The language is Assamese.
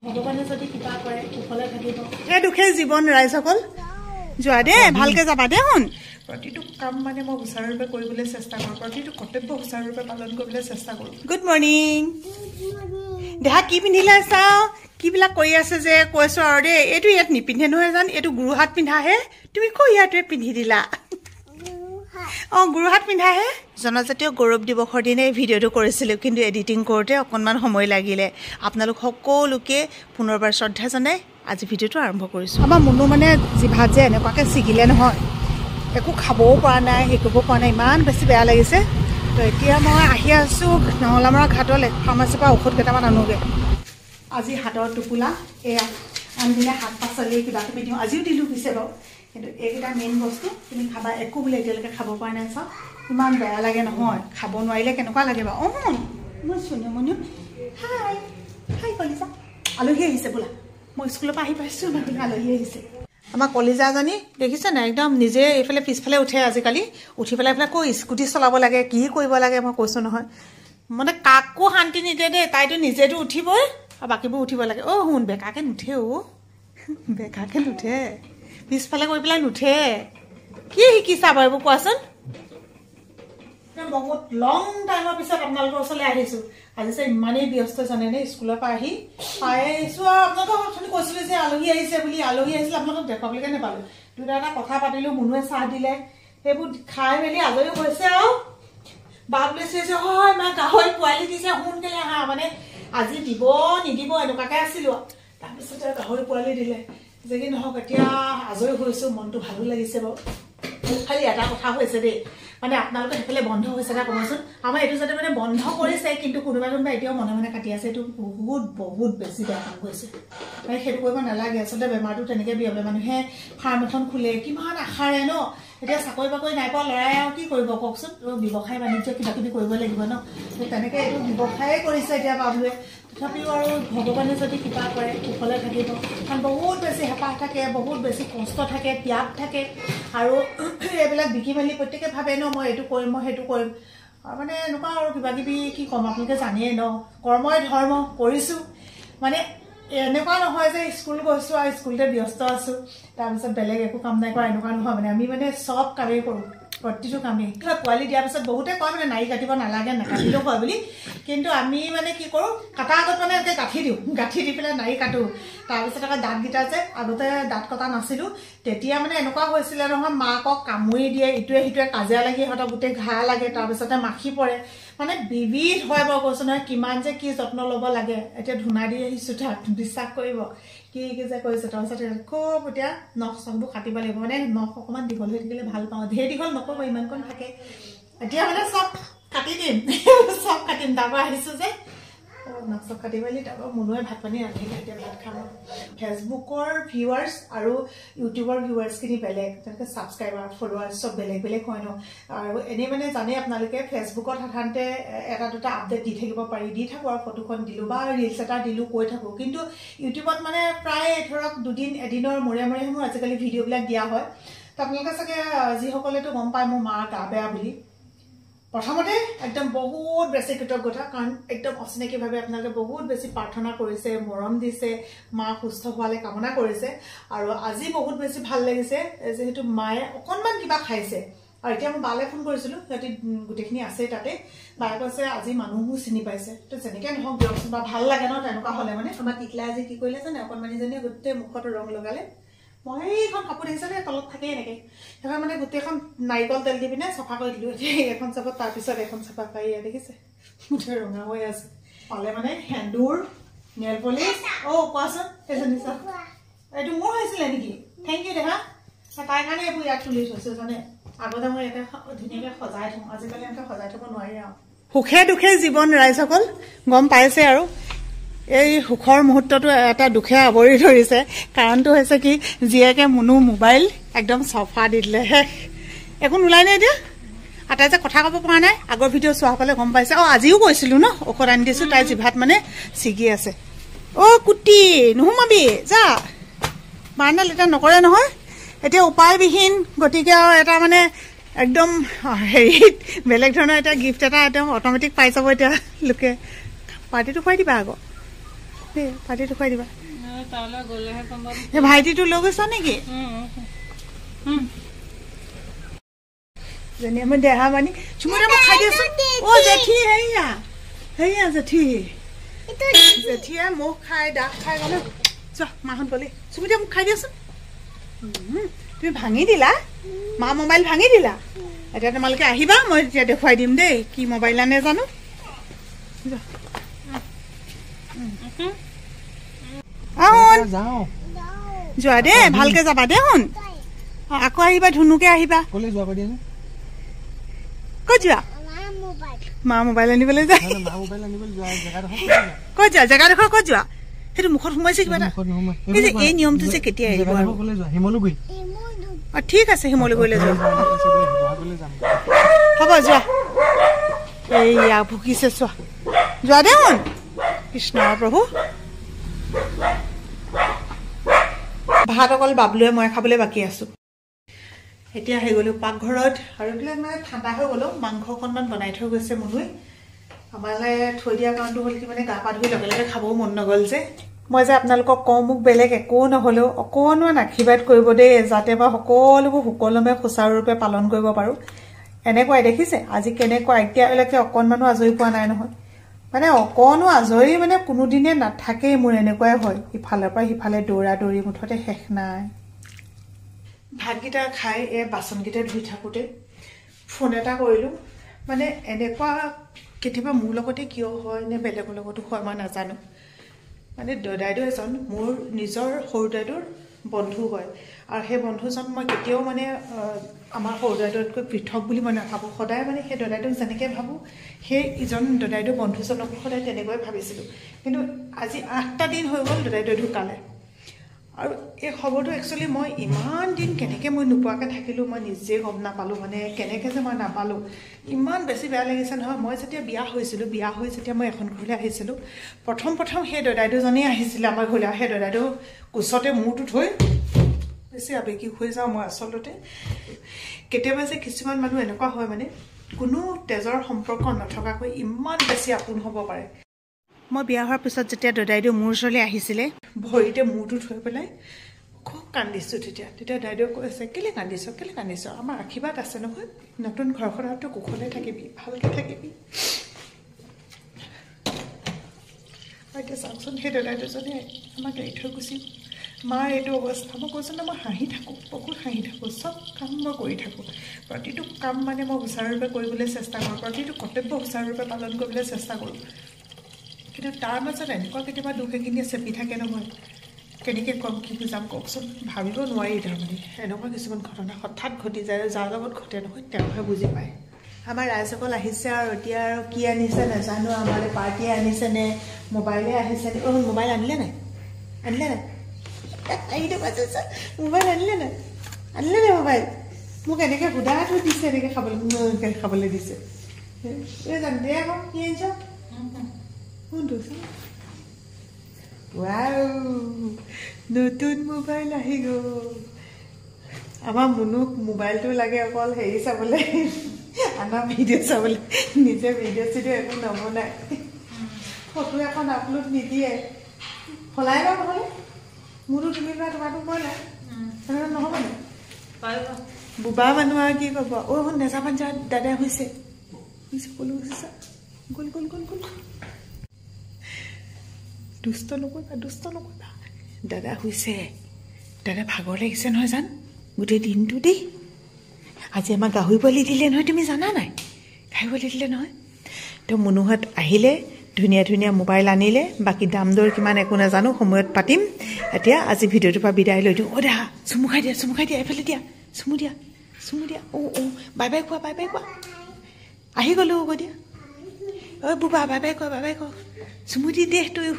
ভগৱানে যদি কিবা কৰে কুশলে থাকিব এই দুখে জীৱন ৰাইজসকল যোৱা দে ভালকে যাবা দে শুন প্ৰতিটো কাম মানে মই সুচাৰুৰূপে কৰিবলৈ চেষ্টা কৰোঁ প্ৰতিটো কৰ্তব্য সুচাৰুৰূপে পালন কৰিবলৈ চেষ্টা কৰোঁ গুড মৰ্ণিং দেহা কি পিন্ধিলে চাওঁ কিবিলাক কৰি আছে যে কৈছো আৰু দেই এইটো ইয়াত নিপিন্ধে নহয় জান এইটো গুৰুহাট পিন্ধাহে তুমি ক ইয়াতে পিন্ধি দিলা গুৰুহাট পিন্ধাহে জনজাতীয় গৌৰৱ দিৱসৰ দিনে ভিডিঅ'টো কৰিছিলোঁ কিন্তু এডিটিং কৰোঁতে অকণমান সময় লাগিলে আপোনালোক সকলোকে পুনৰবাৰ শ্ৰদ্ধা জনাই আজি ভিডিঅ'টো আৰম্ভ কৰিছোঁ আমাৰ মুনু মানে জিভাত যে এনেকুৱাকৈ ছিগিলে নহয় একো খাবও পৰা নাই হেৰি কৰিব পৰা নাই ইমান বেছি বেয়া লাগিছে তো এতিয়া মই আহি আছোঁ নঙলামৰা ঘাটলৈ ফাৰ্মাচীৰ পৰা ঔষধ কেইটামান আনোগৈ আজি হাতৰ টোপোলা এয়া আনদিনা শাক পাচলি কিবা কিবি দিওঁ আজিও দিলোঁ পিছে বাৰু কিন্তু এইকেইটা মেইন বস্তু তুমি খাবা একো বোলে এতিয়ালৈকে খাব পৰা নাই চাওঁ ইমান বেয়া লাগে নহয় খাব নোৱাৰিলে কেনেকুৱা লাগে বাৰু মই চুনুমনিও হাই হাই কলিজা আলহী আহিছে বোলা মই স্কুলৰ পৰা আহি পাইছোঁ মানে আলহী আহিছে আমাৰ কলিজাজনী দেখিছে নাই একদম নিজে এইফালে পিছফালে উঠে আজিকালি উঠি পেলাই এইফালে কৈ স্কুটি চলাব লাগে কি কৰিব লাগে মই কৈছোঁ নহয় মানে কাকো শান্তি নিদিয়ে দেই তাইতো নিজেতো উঠিবই আৰু বাকীবোৰ উঠিব লাগে শুন বেকাকে নুঠে বেকাকে নুঠে পিছফালে গৈ পেলাই নুঠে কি শিকিছা বাৰু এইবোৰ কোৱাচোন বহুত লং টাইমৰ পিছত আপোনালোকৰ ওচৰলৈ আহিছোঁ আজি যে ইমানেই ব্যস্ত জানেনে স্কুলৰ পৰা আহি পাই আহিছোঁ আৰু আপোনালোকক অথনি কৈছিলোঁ যে আলহী আহিছে বুলি আলহী আহিছিলে আপোনালোকক দেখুৱাবলৈকে নাপালোঁ দুটা এটা কথা পাতিলোঁ মুনুৱে চাহ দিলে সেইবোৰ খাই মেলি আজৰি হৈছে আৰু বাপ লৈছে যে হয় মা গাহৰি পোৱালি দিছে সোনকালে আহা মানে আজি দিব নিদিব এনেকুৱাকৈ আছিলোঁ তাৰপিছতে গাহৰি পোৱালি দিলে যে কি নহওক এতিয়া আজৰি হৈছোঁ মনটো ভালো লাগিছে বাৰু খালি এটা কথা হৈছে দেই মানে আপোনালোকে সেইফালে বন্ধ হৈছে না ক'বচোন আমাৰ এইটো যাতে মানে বন্ধ কৰিছে কিন্তু কোনোবা এতিয়াও মনে মনে কাটি আছে এইটো বহুত বেছি বেয়া কাম কৰিছে মানে সেইটো কৰিব নালাগে আচলতে বেমাৰটো তেনেকৈ বিয়পে মানুহে ফাৰ্ম এখন খোলে কিমান আশাৰে ন এতিয়া চাকৰি বাকৰি নাই পোৱা ল'ৰাই আৰু কি কৰিব কওকচোন ব্যৱসায় বাণিজ্য কিবা কিবি কৰিব লাগিব ন তেনেকৈ এইটো ব্যৱসায়ে কৰিছে এতিয়া বাবুৱে তথাপিও আৰু ভগৱানে যদি কিবা কৰে কুশলে থাকিব কাৰণ বহুত বেছি হেঁপাহ থাকে বহুত বেছি কষ্ট থাকে ত্যাগ থাকে আৰু এইবিলাক বিকি মেলি প্ৰত্যেকে ভাবে ন মই এইটো কৰিম মই সেইটো কৰিম মানে এনেকুৱা আৰু কিবা কিবি কি ক'ম আপোনালোকে জানেই ন কৰ্মই ধৰ্ম কৰিছোঁ মানে এনেকুৱা নহয় যে স্কুল গৈছোঁ আৰু স্কুলতে ব্যস্ত আছোঁ তাৰপিছত বেলেগ একো কাম নাই কৰা এনেকুৱা নহয় মানে আমি মানে চব কামেই কৰোঁ প্ৰতিটো কামেই পোৱালি দিয়াৰ পিছত বহুতে কয় মানে নাৰী কাটিব নালাগে নাকাটিলেও হয় বুলি কিন্তু আমি মানে কি কৰোঁ কটা আগত মানে এনেকৈ গাঁঠি দি পেলাই নাৰী কাটোঁ তাৰপিছত আকৌ দাঁতকেইটা যে আগতে দাঁত কটা নাছিলোঁ তেতিয়া মানে এনেকুৱা হৈছিলে নহয় মাকক কামুৰি দিয়ে ইটোৱে সিটোৱে কাজিয়া লাগি সিহঁতক গোটেই ঘাঁ লাগে তাৰপিছতে মাখি পৰে মানে বিবিধ হয় বাৰু কৈছোঁ নহয় কিমান যে কি যত্ন ল'ব লাগে এতিয়া ধূনা দি আহিছোঁ তাত বিশ্বাস কৰিব কি যে কৰিছে তাৰপিছত খুব এতিয়া নখ চখবোৰ কাটিব লাগিব মানে নখ অকণমান দীঘল হৈ থাকিলে ভাল পাওঁ ধেৰ দীঘল নকৰিব ইমানকণ থাকে এতিয়া মানে চব কাটি দিম চব কাটিম তাৰপৰা আহিছোঁ যে নখ চখ কাটি মেলি তাৰপৰা মুনুৱে ভাত পানী ৰান্ধিলে এতিয়া ভাত খাম ফেচবুকৰ ভিউৱাৰ্ছ আৰু ইউটিউবৰ ভিউৱাৰ্ছখিনি বেলেগ তেনেকৈ ছাবস্ক্ৰাইবাৰ ফলোৱাৰ্ছ চব বেলেগ বেলেগ হয় ন আৰু এনেই মানে জানেই আপোনালোকে ফেচবুকত সাধাৰণতে এটা দুটা আপডেট দি থাকিব পাৰি দি থাকোঁ আৰু ফটোখন দিলোঁ বা ৰিলছ এটা দিলোঁ কৈ থাকোঁ কিন্তু ইউটিউবত মানে প্ৰায় ধৰক এদিনৰ মূৰে মোৰ আজিকালি ভিডিঅ'বিলাক দিয়া হয় তো আপোনালোকে চাগে যিসকলেতো গম পায় মোৰ মাৰ গা বেয়া বুলি প্ৰথমতে একদম বহুত বেছি কৃতজ্ঞতা কাৰণ একদম অচিনাকিভাৱে আপোনালোকে বহুত বেছি প্ৰাৰ্থনা কৰিছে মৰম দিছে মা সুস্থ হোৱালে কামনা কৰিছে আৰু আজি বহুত বেছি ভাল লাগিছে যিহেতু মায়ে অকণমান কিবা খাইছে আৰু এতিয়া মই বালে ফোন কৰিছিলোঁ সিহঁতি গোটেইখিনি আছে তাতে বায়ে কৈছে আজি মানুহো চিনি পাইছে তো যেনেকৈ নহওক দিয়কচোন বা ভাল লাগে ন তেনেকুৱা হ'লে মানে আমাৰ টিকলা আজি কি কৰিলে জানে অকণমানিজনীয়ে গোটেই মুখত ৰং লগালে মই এইখন কাপোৰ দেখিছোঁ তলত থাকেই এনেকৈ সেইখন মানে গোটেইখন নাৰিকল তেল দি পিনে চফা কৰি দিলোঁ এখন চাফা তাৰপিছত এখন চাফা পাৰি দেখিছে গোটেই ৰঙা হৈ আছে পালে মানে সেন্দুৰ নেল পলিচ কোৱাচোন সেইজনী চাওক এইটো মোৰ হৈছিলে নেকি থেংক ইউ দেহা তাইৰ কাৰণে এইবোৰ ইয়াত তুলি থৈছোঁ জানে আগতে মই ইয়াতে ধুনীয়াকৈ সজাই থওঁ আজিকালি এনেকৈ সজাই থ'ব নোৱাৰি আৰু সুখে দুখে জীৱন ৰাইজসকল গম পাইছে আৰু এই সুখৰ মুহূৰ্তটো এটা দুখে আৱৰি ধৰিছে কাৰণটো হৈছে কি জীয়েকে মুনু মোবাইল একদম চফা দি দিলে হে একো নোলাই নাই এতিয়া আটাই যে কথা ক'ব পৰা নাই আগৰ ভিডিঅ' চোৱাসকলে গম পাইছে আজিও কৈছিলোঁ ন ঔষধ আনি দিছোঁ তাইৰ জিভাত মানে ছিগি আছে কুটি নোসোমাবি যা বাৰণডাল এতিয়া নকৰে নহয় এতিয়া উপায়বিহীন গতিকে আৰু এটা মানে একদম হেৰিত বেলেগ ধৰণৰ এটা গিফ্ট এটা একদম অট'মেটিক পাই যাব এতিয়া লোকে পাৰ্টিটো খুৱাই দিবা আকৌ দেই পাৰ্টিটো খুৱাই দিবা এই ভাইটিটো লৈ গৈছা নেকি যেনে মই দেহা মানি চুমুৰা মোক খাই দিয়াচোন অ' জেঠি হেৰিয়া জেঠিয়ে মোক খাই দাগ খাই গ'লে যোৱা মাহঁত গ'লে চুমুৰিয়া মোক খাই দিয়াচোন তুমি ভাঙি দিলা মা মোবাইল ভাঙি দিলা এতিয়া তোমালোকে আহিবা মই তেতিয়া দেখুৱাই দিম দেই কি মোবাইল আনে জানো যোৱা দেই ভালকে যাবা দেই শুন আকৌ আহিবা ধুনুকে আহিবা ক'ত যোৱা মা মোবাইল আনিবলৈ যায় ক'ত যোৱা জেগাডোখৰ ক'ত যোৱা সেইটো মুখত সোমাইছে কিবা এটা এই নিয়মটো যে কেতিয়া আহিব ঠিক আছে শিমলুগুৰিলৈ যোৱা হ'ব যোৱা এইয়া ভুকিছে চোৱা যোৱা দে শুন কৃষ্ণ প্ৰভু ভাত অকল বাবলুৱে মই খাবলৈ বাকী আছো এতিয়া আহি গ'লো পাকঘৰত আৰু এইবিলাক মানে ঠাণ্ডা হৈ গ'লো মাংস অকণমান বনাই থৈ গৈছে মনুৱে আমালৈ থৈ দিয়া কাৰণটো হ'ল কি মানে গা পা ধুই লগে লগে খাবও মন নগ'ল যে মই যে আপোনালোকক কওঁ মোক বেলেগ একো নহ'লেও অকণমান আশীৰ্বাদ কৰিব দেই যাতে মই সকলোবোৰ সুকলমে সুচাৰুৰূপে পালন কৰিব পাৰোঁ এনেকুৱাই দেখিছে আজি কেনেকুৱা এতিয়ালৈকে অকণমানো আজৰি পোৱা নাই নহয় মানে অকণো আজৰি মানে কোনোদিনে নাথাকেই মোৰ এনেকুৱাই হয় ইফালৰ পৰা সিফালে দৌৰা দৌৰি মুঠতে শেষ নাই ভাতকেইটা খাই এই বাচনকেইটা ধুই থাকোঁতে ফোন এটা কৰিলোঁ মানে এনেকুৱা কেতিয়াবা মোৰ লগতে কিয় হয় নে বেলেগৰ লগতো হয় মই নাজানো মানে দদাইদেউ এজন মোৰ নিজৰ সৰু দাইদেউৰ বন্ধু হয় আৰু সেই বন্ধুজন মই কেতিয়াও মানে আমাৰ সৰু দাইদেউতকৈ পৃথক বুলি মই নাভাবোঁ সদায় মানে সেই দদাইদেউক যেনেকৈ ভাবোঁ সেই ইজন দদাইদেউ বন্ধুজনকো সদায় তেনেকৈ ভাবিছিলোঁ কিন্তু আজি 8টা দিন হৈ গ'ল দদাইদেউ ঢুকালে আৰু এই খবৰটো একচুৱেলি মই ইমান দিন কেনেকৈ মই নোপোৱাকৈ থাকিলোঁ মই নিজে গম নাপালোঁ মানে কেনেকৈ যে মই নাপালোঁ ইমান বেছি বেয়া লাগিছে নহয় মই যেতিয়া বিয়া হৈছিলোঁ বিয়া হৈ যেতিয়া মই এখন ঘৰলৈ আহিছিলোঁ প্ৰথম সেই দদাইদেউজনেই আহিছিলে আমাৰ ঘৰলৈ সেই দদাইদেউ কোচতে মূৰটো থৈ বেছি আৱেগিক হৈ যাওঁ মই আচলতে কেতিয়াবা যে কিছুমান মানুহ এনেকুৱা হয় মানে কোনো তেজৰ সম্পৰ্ক নথকাকৈ ইমান বেছি আপোন হ'ব পাৰে মই বিয়া হোৱাৰ পিছত যেতিয়া দদাইদেউ মোৰ ওচৰলৈ আহিছিলে ভৰিতে মূৰটো থৈ পেলাই খুব কান্দিছোঁ তেতিয়া দাইদেউ কৈছে কেলৈ কান্দিছ আমাৰ আশীৰ্বাদ আছে নহয় নতুন ঘৰখনতো কুশলে থাকিবি ভালকৈ থাকিবি এতিয়া চাওকচোন সেই দদাইদেউজনে আমাক এৰি থৈ গুচি মাৰ এইটো অৱস্থা মই কৈছোঁ ন মই হাঁহি থাকোঁ বহুত হাঁহি থাকোঁ চব কাম মই কৰি থাকোঁ প্ৰতিটো কাম মানে মই সুচাৰুৰূপে কৰিবলৈ চেষ্টা কৰোঁ প্ৰতিটো কৰ্তব্য সুচাৰুৰূপে পালন কৰিবলৈ চেষ্টা কৰোঁ কিন্তু তাৰ মাজত এনেকুৱা কেতিয়াবা দুখ এখিনিয়ে চেপি থাকে নহয় কেনেকৈ কম কি বুজাম কওকচোন ভাবিব নোৱাৰি তাৰমানে এনেকুৱা কিছুমান ঘটনা হঠাৎ ঘটি যায় যাৰ লগত ঘটে নহয় তেওঁহে বুজি পায় আমাৰ ৰাইজসকল আহিছে আৰু এতিয়া আৰু কি আনিছে নাজানো আমালৈ পাৰ্টিয়ে আনিছে নে মোবাইলে আহিছে নে মোবাইল আনিলে নাই মোবাইল আনিলে নাই মোবাইল মোক এনেকৈ সুধাটো দিছে এনেকৈ খাবলৈ দিছে জান দে আকৌ কি আনিছ নতুন মোবাইল আহি গ'ল আমাৰ মুনুক মোবাইলটো লাগে অকল হেৰি চাবলৈ আমাৰ ভিডিঅ' চাবলৈ নিজে ভিডিঅ' চিডিঅ' একো নবনায় ফটো এখন আপলোড নিদিয়ে সলাই লওঁ নহ'লে মোৰতো তুমি লোৱা তোমাৰতো মই নাই তেনেকৈ নহ'ব নে বোবা মানুহ আৰু কি ক'ব অ' নেযাবান যা দাদা হৈছে ক'লো হৈছে গ'ল দুষ্ট নকৰিবা দাদা হৈছে দাদা ভাগৰ লাগিছে নহয় জান গোটেই দিনটো দেই আজি আমাক গাহৰি পোৱালি দিলে নহয় তুমি জানা নাই গাহৰি পোৱালি দিলে নহয় তো মনোহত আহিলে ধুনীয়া মোবাইল আনিলে বাকী দাম দৰ কিমান একো নাজানো সময়ত পাতিম এতিয়া আজি ভিডিঅ'টোৰ পৰা বিদায় লৈ দিওঁ অ' দেহা চুমু খাই দিয়া এইফালে দিয়া চুমু দিয়া অ' বাই বাই কোৱা আহি গ'লো হ'ব দিয়া ঐ বুবা বাই বাই কোৱা চুমু দি দে তয়ো